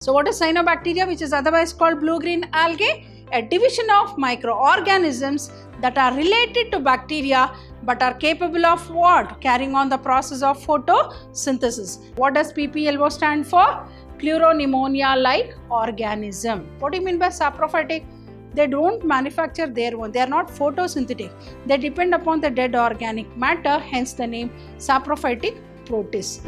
So what is cyanobacteria, which is otherwise called blue-green algae? A division of microorganisms that are related to bacteria but are capable of what? Carrying on the process of photosynthesis. What does PPLO stand for? Pleuropneumonia-like organism. What do you mean by saprophytic? They don't manufacture their own. They are not photosynthetic. They depend upon the dead organic matter, hence the name saprophytic protist.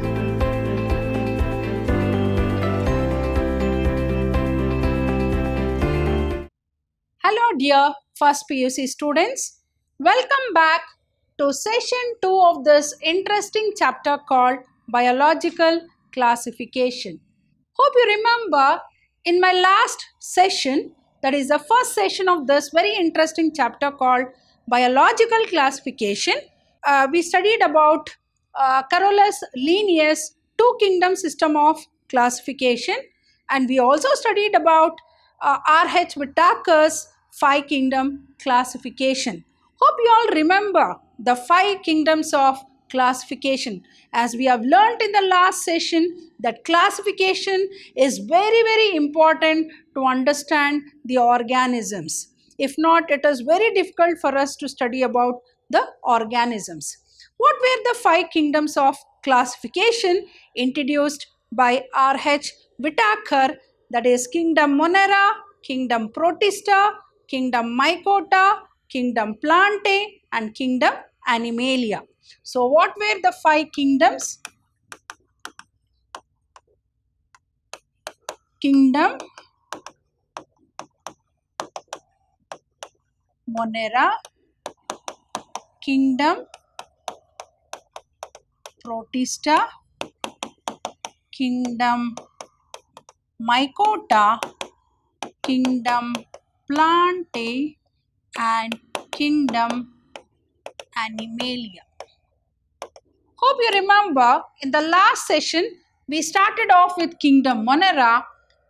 Hello dear first PUC students. Welcome back to session 2 of this interesting chapter called Biological Classification. Hope you remember in my last session, that is the first session of this very interesting chapter called Biological Classification, we studied about Carolus Linnaeus two kingdom system of classification, and we also studied about R.H. Whittaker's five kingdom classification. Hope you all remember the five kingdoms of classification. As we have learnt in the last session that classification is very important to understand the organisms. If not, it is very difficult for us to study about the organisms. What were the five kingdoms of classification introduced by R.H. Whittaker? That is Kingdom Monera, Kingdom Protista, Kingdom Mycota, Kingdom Plantae and Kingdom Animalia. So what were the five kingdoms? Kingdom Monera, Kingdom Protista, Kingdom Mycota, Kingdom Plantae and Kingdom Animalia. Hope you remember in the last session we started off with Kingdom Monera,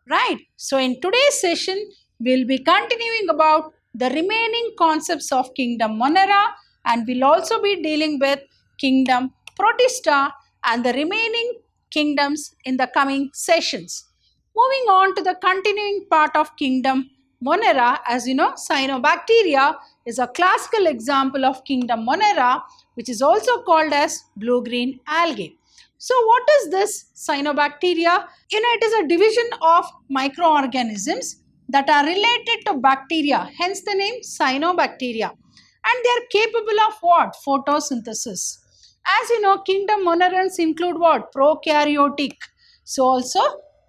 right? So in today's session we'll be continuing about the remaining concepts of Kingdom Monera, and we'll also be dealing with Kingdom Protista and the remaining kingdoms in the coming sessions. Moving on to the continuing part of Kingdom Monera, as you know, cyanobacteria is a classical example of Kingdom Monera, which is also called as blue-green algae. So what is this cyanobacteria? It is a division of microorganisms that are related to bacteria, hence the name cyanobacteria. And they are capable of what? Photosynthesis. As you know, Kingdom Monerans include what? Prokaryotic. So also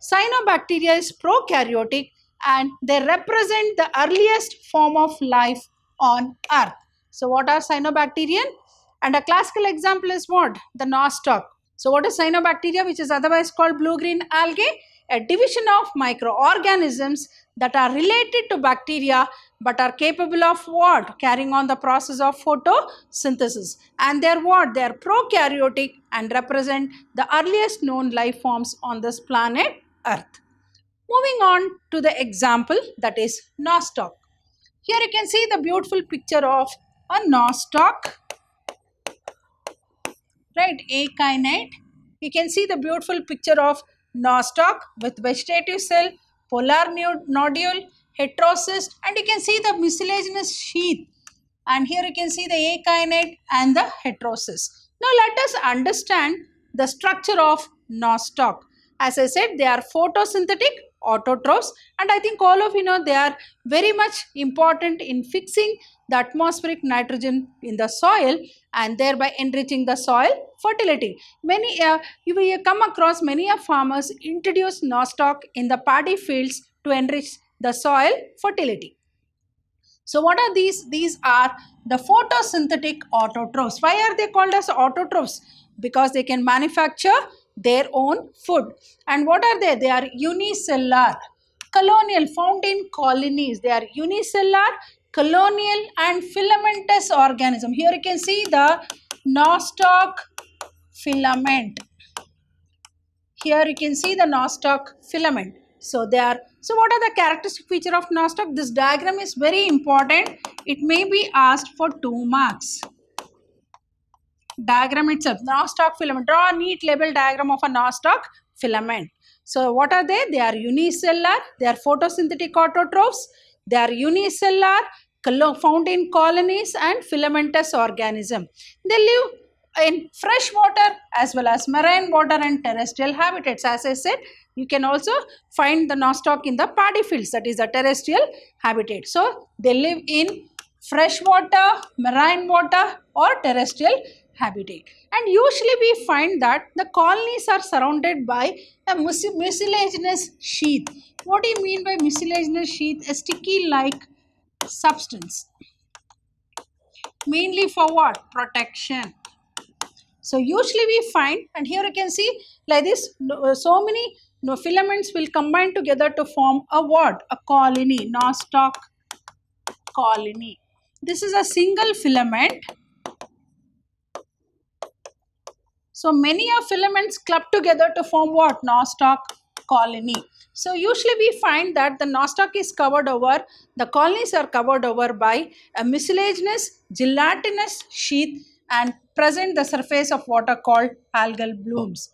cyanobacteria is prokaryotic and they represent the earliest form of life on earth. So what are cyanobacterian? And a classical example is what? The nostoc. So what is cyanobacteria, which is otherwise called blue-green algae? A division of microorganisms that are related to bacteria but are capable of what? Carrying on the process of photosynthesis. And they are what? They are prokaryotic and represent the earliest known life forms on this planet Earth. Moving on to the example, that is nostoc. Here you can see the beautiful picture of a nostoc, right? Akinete. You can see the beautiful picture of nostoc with vegetative cell, polar nodule, heterocyst, and you can see the mucilaginous sheath. And here you can see the akinete and the heterocyst. Now let us understand the structure of nostoc. As I said, they are photosynthetic autotrophs, and I think all of you know they are very much important in fixing the atmospheric nitrogen in the soil and thereby enriching the soil fertility. You will come across many farmers introduce nostoc in the paddy fields to enrich the soil fertility. So what are these? These are the photosynthetic autotrophs. Why are they called as autotrophs? Because they can manufacture their own food. And what are they? They are unicellular, colonial, found in colonies. They are unicellular, colonial and filamentous organism. Here you can see the nostoc filament. Here you can see the nostoc filament. So what are the characteristic feature of nostoc? This diagram is very important. It may be asked for 2 marks. Diagram itself, nostoc filament. Draw a neat label diagram of a nostoc filament. So what are they? They are unicellular, they are photosynthetic autotrophs, they are unicellular, found in colonies and filamentous organism. They live in fresh water as well as marine water and terrestrial habitats. As I said, you can also find the nostoc in the paddy fields, that is a terrestrial habitat. So they live in fresh water, marine water or terrestrial habitat. And usually we find that the colonies are surrounded by a mucilaginous sheath. What do you mean by mucilaginous sheath? A sticky like substance. Mainly for what? Protection. So usually we find, and here you can see like this, so many filaments will combine together to form a what? A colony, nostoc colony. This is a single filament. So many of filaments club together to form what? Nostoc colony. So usually we find that the nostoc is covered over, the colonies are covered over by a mucilaginous gelatinous sheath and present the surface of water called algal blooms.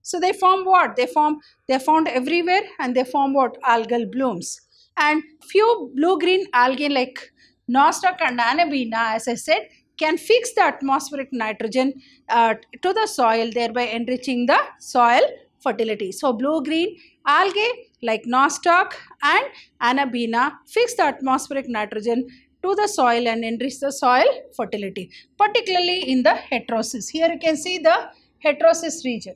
So they form what? They are found everywhere and they form what? Algal blooms. And few blue-green algae like nostoc and Anabaena, as I said, can fix the atmospheric nitrogen to the soil, thereby enriching the soil fertility. So blue-green algae like nostoc and Anabaena fix the atmospheric nitrogen to the soil and enrich the soil fertility, particularly in the heterosis. Here you can see the heterosis region.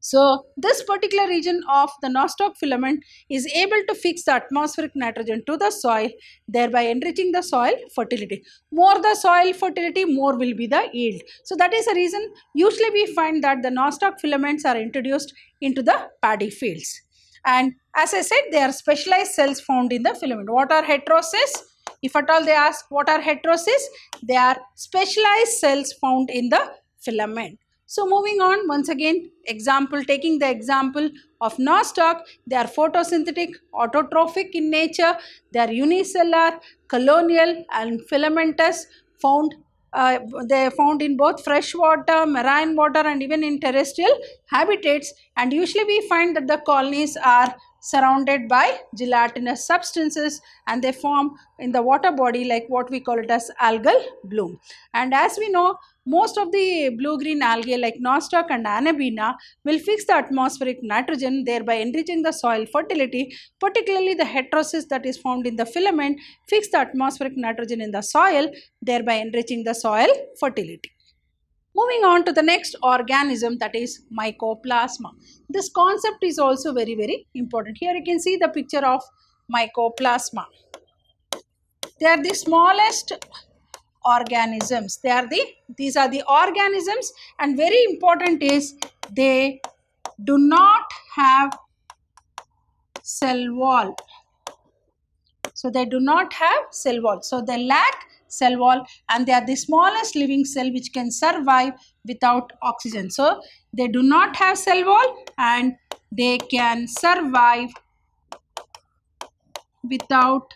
So this particular region of the nostoc filament is able to fix the atmospheric nitrogen to the soil, thereby enriching the soil fertility. More the soil fertility, more will be the yield. So that is the reason usually we find that the nostoc filaments are introduced into the paddy fields. And as I said, they are specialized cells found in the filament. What are heterosis? If at all they ask what are heterosis, they are specialized cells found in the filament. So moving on, once again, taking the example of nostoc, they are photosynthetic, autotrophic in nature, they are unicellular, colonial and filamentous, they are found in both fresh water, marine water and even in terrestrial habitats, and usually we find that the colonies are surrounded by gelatinous substances and they form in the water body like what we call it as algal bloom. And as we know, most of the blue-green algae like nostoc and Anabaena will fix the atmospheric nitrogen, thereby enriching the soil fertility. Particularly the heterosis that is found in the filament fix the atmospheric nitrogen in the soil, thereby enriching the soil fertility. Moving on to the next organism, that is mycoplasma. This concept is also very, very important. Here you can see the picture of mycoplasma. They are the smallest organisms. These are the organisms, and very important is they do not have cell wall. So they do not have cell wall. So they lack cell wall and they are the smallest living cell which can survive without oxygen. So they do not have cell wall and they can survive without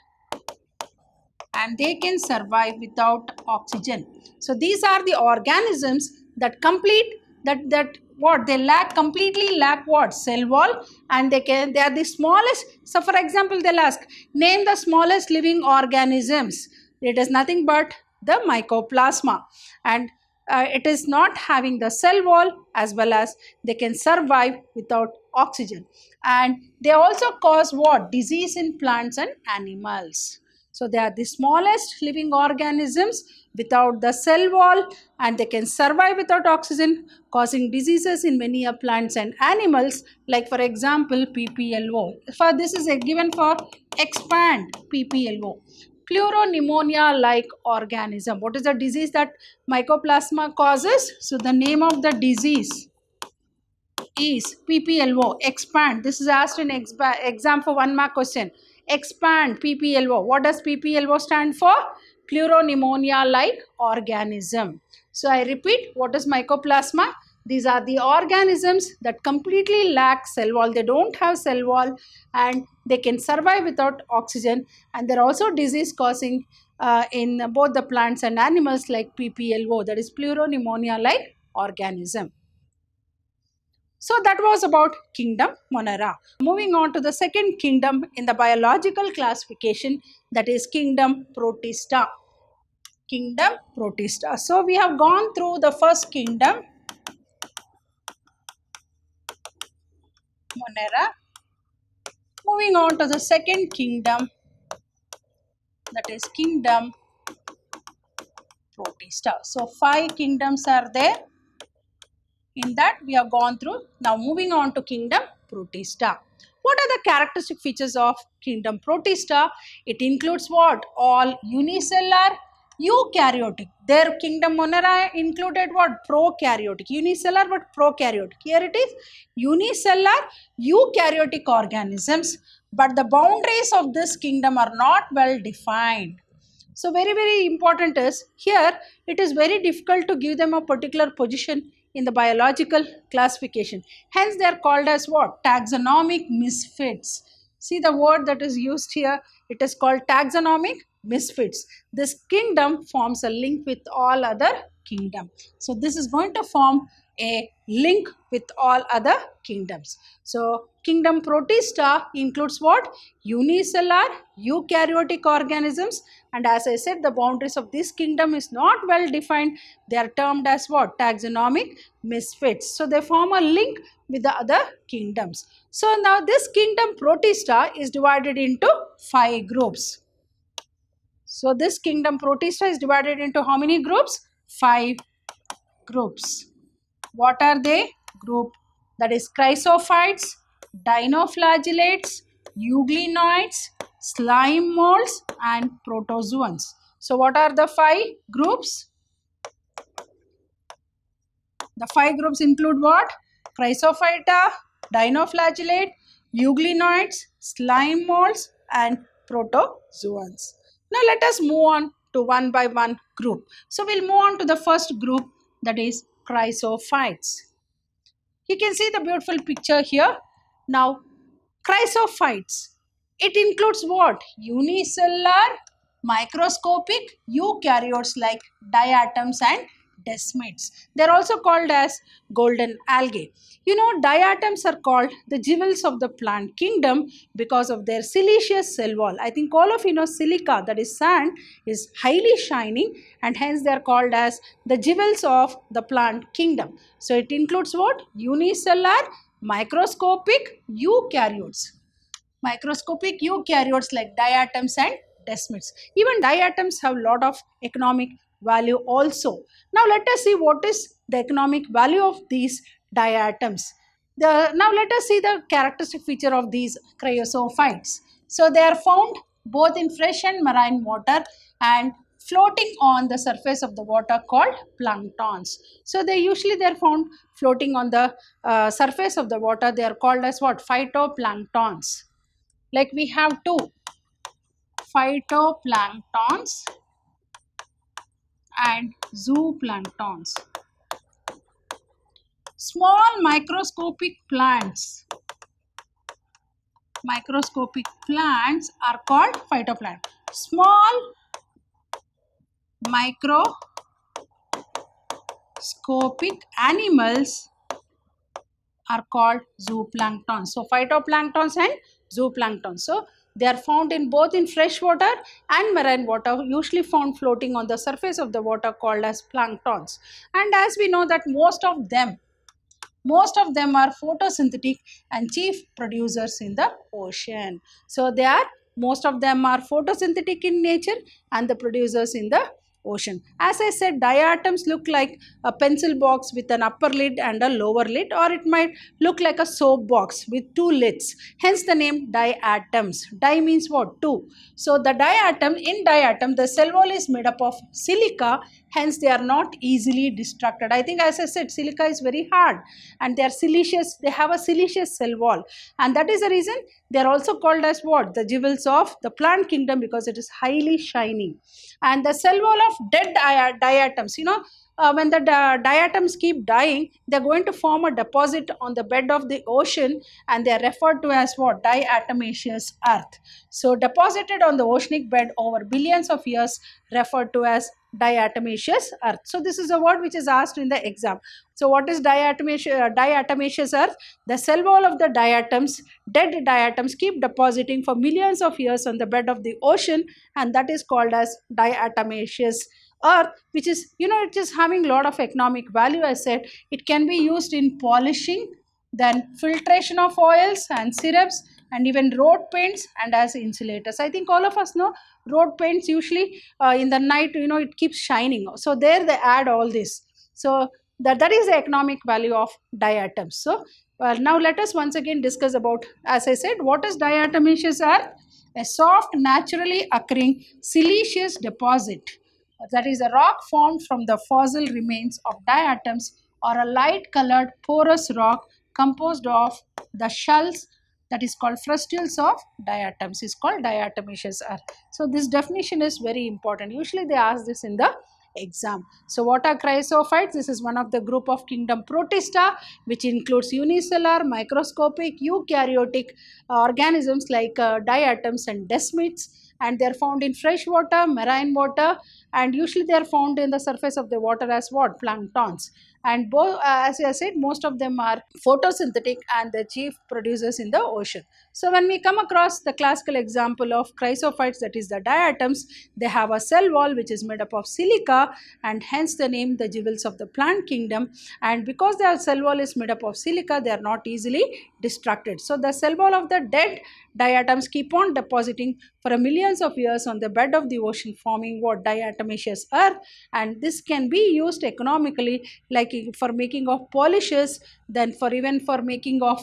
oxygen. So these are the organisms that completely lack what? Cell wall, and they are the smallest. So for example, they'll ask, name the smallest living organisms. It is nothing but the mycoplasma, and it is not having the cell wall, as well as they can survive without oxygen, and they also cause what? Disease in plants and animals. So they are the smallest living organisms without the cell wall and they can survive without oxygen, causing diseases in many plants and animals, like for example PPLO. For this is given for expand PPLO. Pleuropneumonia like organism. What is the disease that mycoplasma causes? So the name of the disease is PPLO, expand. This is asked in exam for 1 mark question. Expand PPLO. What does PPLO stand for? Pleuropneumonia like organism. So I repeat, what is mycoplasma? These are the organisms that completely lack cell wall. They don't have cell wall and they can survive without oxygen, and they're also disease causing in both the plants and animals like PPLO, that is pleuropneumonia like organism. So that was about kingdom Monera. Moving on to the second kingdom in the biological classification, that is kingdom Protista. Kingdom Protista. So we have gone through the first kingdom Monera. Moving on to the second kingdom, that is kingdom Protista. So 5 kingdoms are there. In that we have gone through. Now moving on to kingdom Protista. What are the characteristic features of kingdom Protista? It includes what? All unicellular, eukaryotic. Their kingdom Monera included what? Prokaryotic. Unicellular but prokaryotic. Here it is unicellular, eukaryotic organisms. But the boundaries of this kingdom are not well defined. So very important is here it is very difficult to give them a particular position in the biological classification. Hence they are called as what? Taxonomic misfits. See the word that is used here, it is called taxonomic misfits. This kingdom forms a link with all other kingdom. So this is going to form a link with all other kingdoms. So kingdom Protista includes what? Unicellular, eukaryotic organisms, and as I said, the boundaries of this kingdom is not well defined. They are termed as what? Taxonomic misfits. So they form a link with the other kingdoms. So now this kingdom Protista is divided into 5 groups. So this kingdom Protista is divided into how many groups? 5 groups. What are they? Group that is chrysophytes, dinoflagellates, euglenoids, slime molds and protozoans. So what are the 5 groups? The 5 groups include what? Chrysophyta, dinoflagellate, euglenoids, slime molds and protozoans. Now let us move on to one by one group. So we'll move on to the first group, that is chrysophytes. You can see the beautiful picture here. Now chrysophytes, it includes what? Unicellular, microscopic eukaryotes like diatoms and desmids. They are also called as golden algae. You know, diatoms are called the jewels of the plant kingdom because of their siliceous cell wall. I think all of you know silica, that is sand, is highly shining and hence they are called as the jewels of the plant kingdom. So it includes what? Unicellular, microscopic eukaryotes. Microscopic eukaryotes like diatoms and desmids. Even diatoms have a lot of economic value also. Now let us see what is the economic value of these diatoms. Now let us see the characteristic feature of these chrysophytes. So they are found both in fresh and marine water and floating on the surface of the water called planktons. So they are found floating on the surface of the water. They are called as what? Phytoplanktons. Like we have 2 phytoplanktons and zooplanktons. Small microscopic plants are called phytoplankton. Small microscopic animals are called zooplankton. So phytoplanktons and zooplankton. So they are found in both in fresh water and marine water, usually found floating on the surface of the water called as planktons. And as we know that most of them are photosynthetic and chief producers in the ocean. So most of them are photosynthetic in nature and the producers in the ocean. As I said, diatoms look like a pencil box with an upper lid and a lower lid, or it might look like a soap box with 2 lids. Hence the name diatoms. Di means what? 2. So the diatom, the cell wall is made up of silica, hence they are not easily destructed. I think as I said, silica is very hard and they are siliceous, they have a siliceous cell wall, and that is the reason they are also called as what? The jewels of the plant kingdom, because it is highly shining. And the cell wall of dead diatoms, when the diatoms keep dying, they are going to form a deposit on the bed of the ocean, and they are referred to as what? Diatomaceous earth. So deposited on the oceanic bed over billions of years, referred to as diatomaceous earth. So this is a word which is asked in the exam. So what is diatomaceous earth? The cell wall of the diatoms, dead diatoms, keep depositing for millions of years on the bed of the ocean, and that is called as diatomaceous earth, which is, it is having a lot of economic value. I said it can be used in polishing, then filtration of oils and syrups, and even road paints and as insulators. I think all of us know road paints usually in the night, it keeps shining. So there they add all this. So that is the economic value of diatoms. So now let us once again discuss about, as I said, what is diatomaceous earth? A soft, naturally occurring siliceous deposit, that is a rock formed from the fossil remains of diatoms, or a light colored porous rock composed of the shells, that is called frustules of diatoms, is called diatomaceous earth. So this definition is very important. Usually they ask this in the exam. So what are chrysophytes? This is one of the group of kingdom Protista, which includes unicellular, microscopic, eukaryotic organisms like diatoms and desmids, and they are found in fresh water, marine water, and usually they are found in the surface of the water as what? Planktons. And as I said, most of them are photosynthetic and the chief producers in the ocean. So when we come across the classical example of chrysophytes, that is the diatoms, they have a cell wall which is made up of silica, and hence the name the jewels of the plant kingdom. And because their cell wall is made up of silica, they are not easily destructed. So the cell wall of the dead diatoms keep on depositing for millions of years on the bed of the ocean, forming what? Diatomaceous earth. And this can be used economically, like for making of polishes, then for even for making of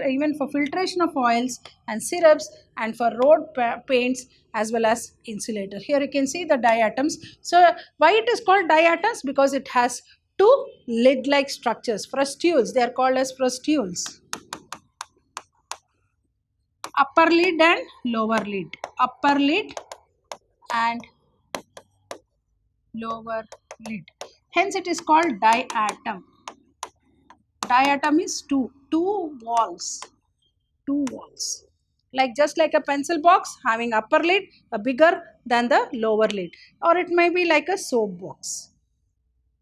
even for filtration of oils and syrups, and for road paints as well as insulator. Here you can see the diatoms. So why it is called diatoms? Because it has two lid like structures, frustules. They are called as frustules. Upper lid and lower lid. Upper lid and lower lid. Hence it is called diatom. Diatom is two walls. Two walls. Like just like a pencil box having upper lid bigger than the lower lid, or it may be like a soap box.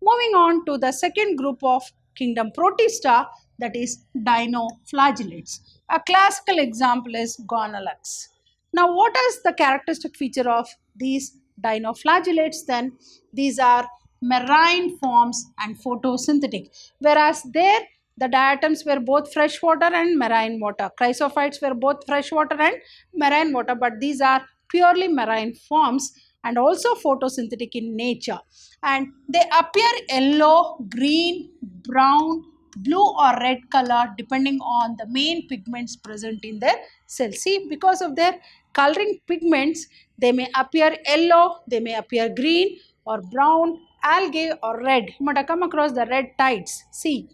Moving on to the second group of kingdom Protista, that is dinoflagellates. A classical example is Gonalax. Now what is the characteristic feature of these dinoflagellates then? These are marine forms and photosynthetic, whereas there the diatoms were both freshwater and marine water. Chrysophytes were both freshwater and marine water, but these are purely marine forms and also photosynthetic in nature. And they appear yellow, green, brown, blue or red color depending on the main pigments present in their cell. See, because of their coloring pigments, they may appear yellow, they may appear green or brown, algae or red. You might have come across the red tides. See,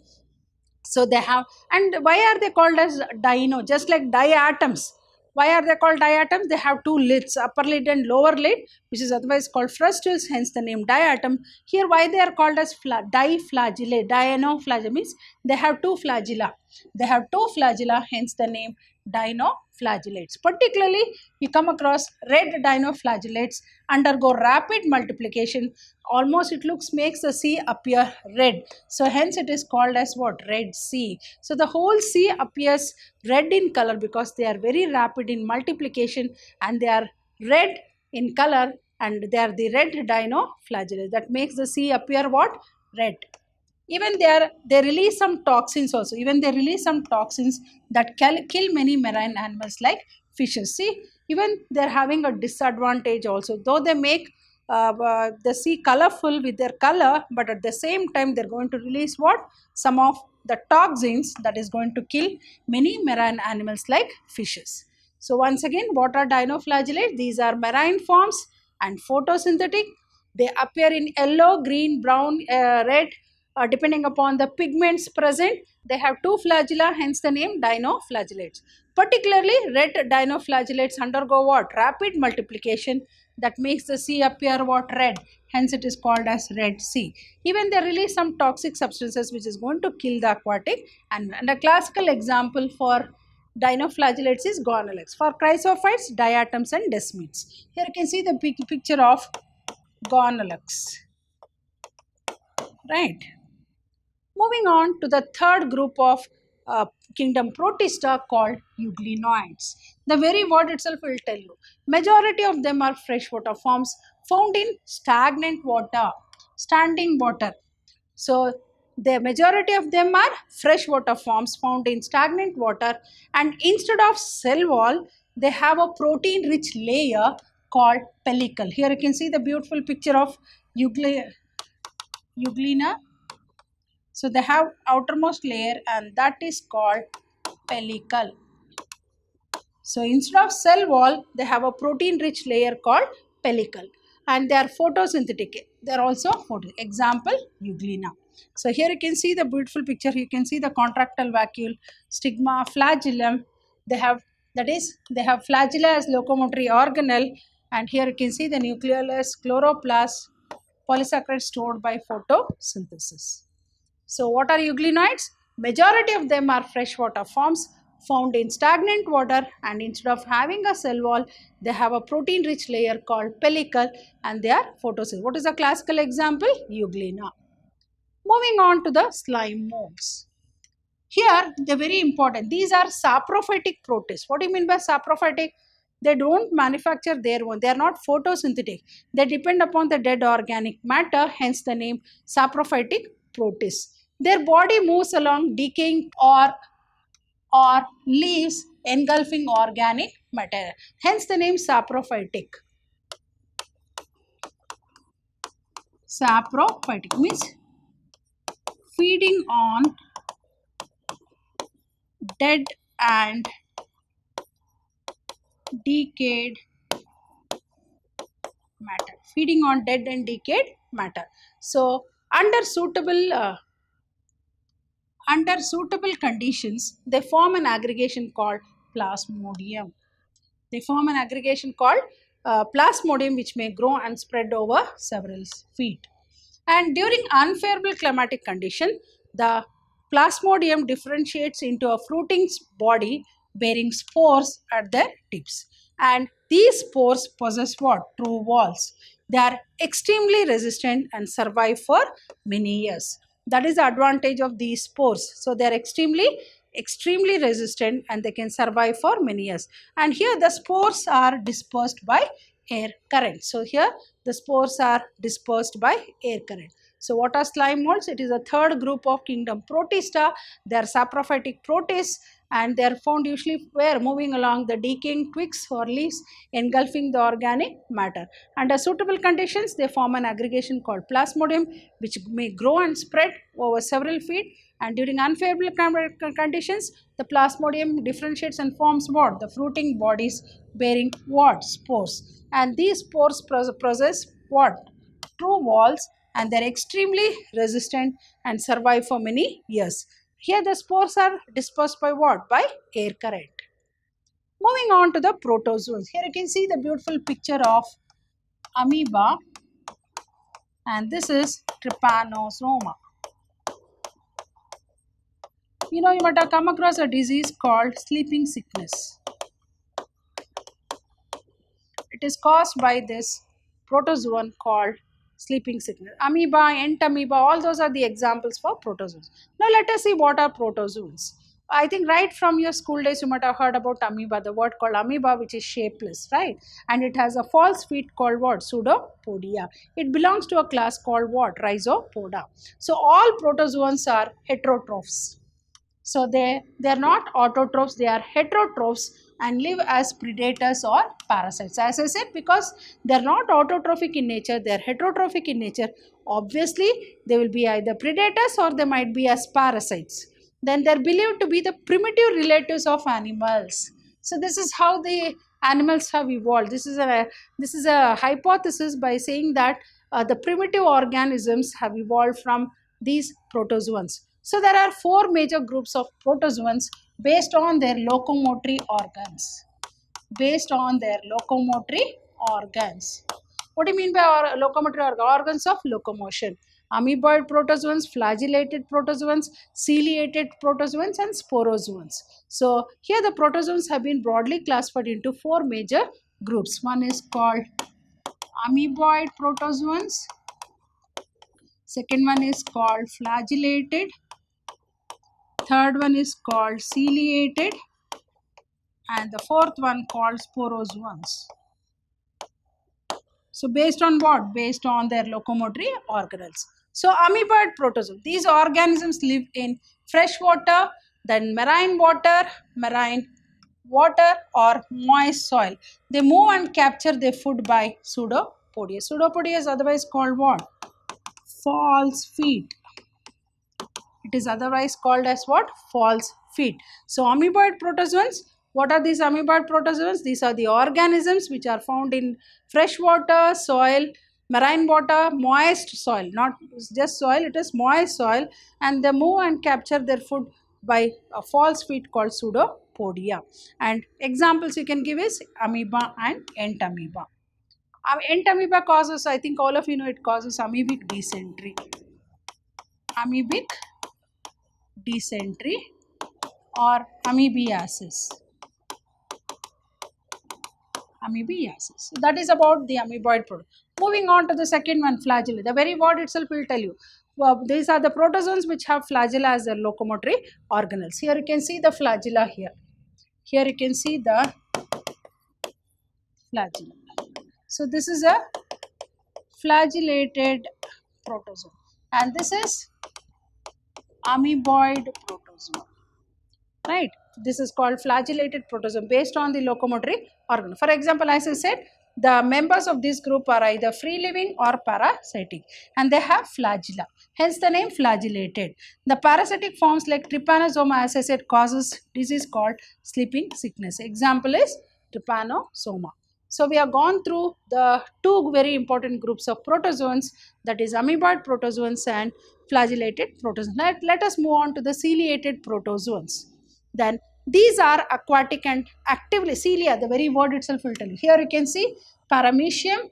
so they have, and why are they called as dino? Just like diatoms. Why are they called diatoms? They have two lids, upper lid and lower lid, which is otherwise called frustules, hence the name diatom. Here, why they are called as diflagellate? Dinoflagella means they have two flagella. They have two flagella, hence the name dinoflagellates. Particularly, you come across red dinoflagellates undergo rapid multiplication. Almost it makes the sea appear red. So hence it is called as what? Red sea. So the whole sea appears red in color because they are very rapid in multiplication and they are red in color, and they are the red dinoflagellates. That makes the sea appear what? Red. Even they release some toxins also. Even they release some toxins that kill many marine animals like fishes. See, even they're having a disadvantage also. Though they make the sea colorful with their color, but at the same time they're going to release what? Some of the toxins that is going to kill many marine animals like fishes. So once again, what are dinoflagellates? These are marine forms and photosynthetic. They appear in yellow, green, brown, red, depending upon the pigments present. They have two flagella, hence the name dinoflagellates. Particularly, red dinoflagellates undergo what? Rapid multiplication that makes the sea appear what? Red. Hence it is called as Red Sea. Even they release some toxic substances which is going to kill the aquatic animal. And a classical example for dinoflagellates is Gonalax. For chrysophytes, diatoms and desmids. Here you can see the picture of Gonolux. Right. Moving on to the third group of kingdom Protista called euglenoids. The very word itself will tell you. Majority of them are freshwater forms found in stagnant water, standing water. So the majority of them are freshwater forms found in stagnant water, and instead of cell wall, they have a protein rich layer called pellicle. Here you can see the beautiful picture of euglena. So they have outermost layer and that is called pellicle. So instead of cell wall, they have a protein rich layer called pellicle, and they are photosynthetic. They are also example euglena. So here you can see the beautiful picture. You can see the contractile vacuole, stigma, flagellum. They have, that is, they have flagella as locomotory organelle, and here you can see the nucleolus, chloroplast, polysaccharide stored by photosynthesis. So what are euglenoids? Majority of them are freshwater forms found in stagnant water, and instead of having a cell wall, they have a protein rich layer called pellicle, and they are photosynthetic. What is the classical example? Euglena. Moving on to the slime molds. Here they're very important. These are saprophytic protists. What do you mean by saprophytic? They don't manufacture their own. They are not photosynthetic. They depend upon the dead organic matter, hence the name saprophytic protists. Their body moves along decaying or leaves engulfing organic matter. Hence the name saprophytic. Saprophytic means feeding on dead and decayed matter. Feeding on dead and decayed matter. So under suitable conditions, they form an aggregation called plasmodium. They form an aggregation called plasmodium, which may grow and spread over several feet. And during unfavorable climatic condition, the plasmodium differentiates into a fruiting body bearing spores at their tips. And these spores possess what? True walls. They are extremely resistant and survive for many years. That is the advantage of these spores. So they are extremely resistant and they can survive for many years. And here the spores are dispersed by air current. So here the spores are dispersed by air current. So what are slime molds? It is a third group of kingdom Protista. They are saprophytic protists, and they are found usually where moving along the decaying twigs or leaves engulfing the organic matter. Under suitable conditions, they form an aggregation called plasmodium, which may grow and spread over several feet. And during unfavorable conditions, the plasmodium differentiates and forms what? The fruiting bodies bearing what? Spores. And these spores possess what? True walls, and they are extremely resistant and survive for many years. Here the spores are dispersed by what? By air current. Moving on to the protozoans. Here you can see the beautiful picture of amoeba, and this is trypanosoma. You might have come across a disease called sleeping sickness. It is caused by this protozoan called sleeping sickness. Amoeba, entamoeba, all those are the examples for protozoans. Now let us see what are protozoans. I think right from your school days you might have heard about amoeba, the word called amoeba, which is shapeless, right? And it has a false feet called what? Pseudopodia. It belongs to a class called what? Rhizopoda. So all protozoans are heterotrophs. So they are not autotrophs, they are heterotrophs and live as predators or parasites. As I said, because they are not autotrophic in nature, they are heterotrophic in nature. Obviously, they will be either predators or they might be as parasites. Then they are believed to be the primitive relatives of animals. So this is how the animals have evolved. This is a hypothesis by saying that the primitive organisms have evolved from these protozoans. So there are four major groups of protozoans based on their locomotory organs. Based on their locomotory organs. What do you mean by locomotory organs of locomotion? Amoeboid protozoans, flagellated protozoans, ciliated protozoans, and sporozoans. So here the protozoans have been broadly classified into four major groups. One is called amoeboid protozoans. Second one is called flagellated. Third one is called ciliated. And the fourth one called sporozoans. So based on what? Based on their locomotory organelles. So amoeboid protozoa, these organisms live in fresh water, then marine water or moist soil. They move and capture their food by pseudopodia. Pseudopodia is otherwise called what? False feet. It is otherwise called as what? False feet. So amoeboid protozoans, what are these amoeboid protozoans? These are the organisms which are found in fresh water, soil, marine water, moist soil, not just soil, it is moist soil, and they move and capture their food by a false feet called pseudopodia. And examples you can give is amoeba and entamoeba. Entamoeba causes, I think all of you know, it causes amoebic dysentery. Amoebic dysentery or amoebiasis. Amoebiasis. So that is about the amoeboid protozoa. Moving on to the second one, flagella. The very word itself will tell you. These are the protozoans which have flagella as their locomotory organelles. Here you can see the flagella here. Here you can see the flagella. So this is a flagellated protozoa and this is amoeboid protozoa. Right, this is called flagellated protozoa based on the locomotory organ. For example, as I said, the members of this group are either free living or parasitic and they have flagella, hence the name flagellated. The parasitic forms like trypanosoma, as I said, causes disease called sleeping sickness. Example is trypanosoma. So we have gone through the two very important groups of protozoans, that is amoeboid protozoans and flagellated protozoans. Let us move on to the ciliated protozoans. Then these are aquatic and actively, cilia, the very word itself will tell you. Here you can see paramecium,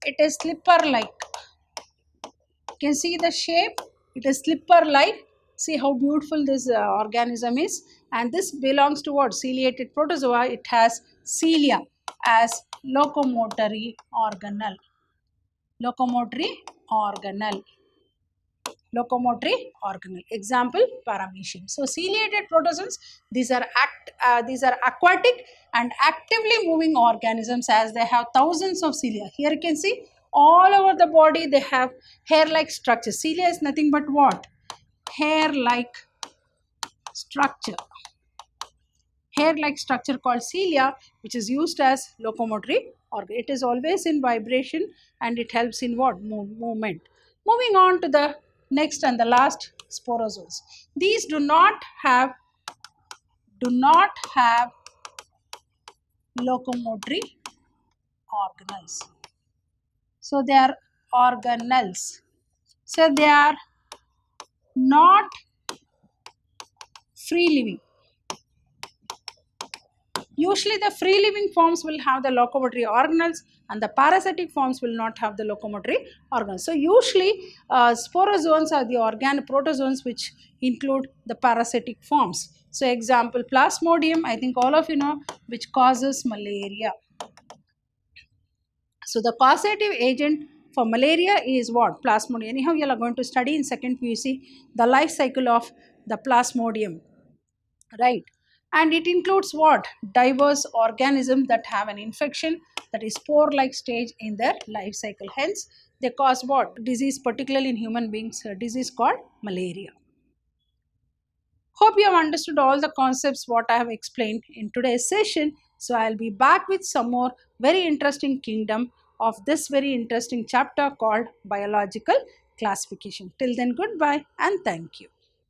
it is slipper-like. You can see the shape, it is slipper-like. See how beautiful this organism is. And this belongs to what? Ciliated protozoa. It has cilia as locomotory organelle. Locomotory organelle. Example, paramecium. So ciliated protozoans, these are aquatic and actively moving organisms as they have thousands of cilia. Here you can see all over the body they have hair-like structure. Cilia is nothing but what? Hair-like structure. Hair-like structure called cilia, which is used as locomotory organ. It is always in vibration and it helps in what? Movement. Moving on to the next and the last, sporozoans. These do not have locomotory organelles. So they are organelles. So they are not free living. Usually the free living forms will have the locomotory organelles and the parasitic forms will not have the locomotory organelles. So usually sporozoans are the protozoans which include the parasitic forms. So example, Plasmodium, I think all of you know, which causes malaria. So the causative agent for malaria is what? Plasmodium. Anyhow, you are going to study in second PUC the life cycle of the Plasmodium, right? And it includes what? Diverse organisms that have an infection, that is spore-like stage in their life cycle. Hence, they cause what? Disease, particularly in human beings, a disease called malaria. Hope you have understood all the concepts what I have explained in today's session. So I'll be back with some more very interesting kingdom of this very interesting chapter called biological classification. Till then, goodbye and thank you.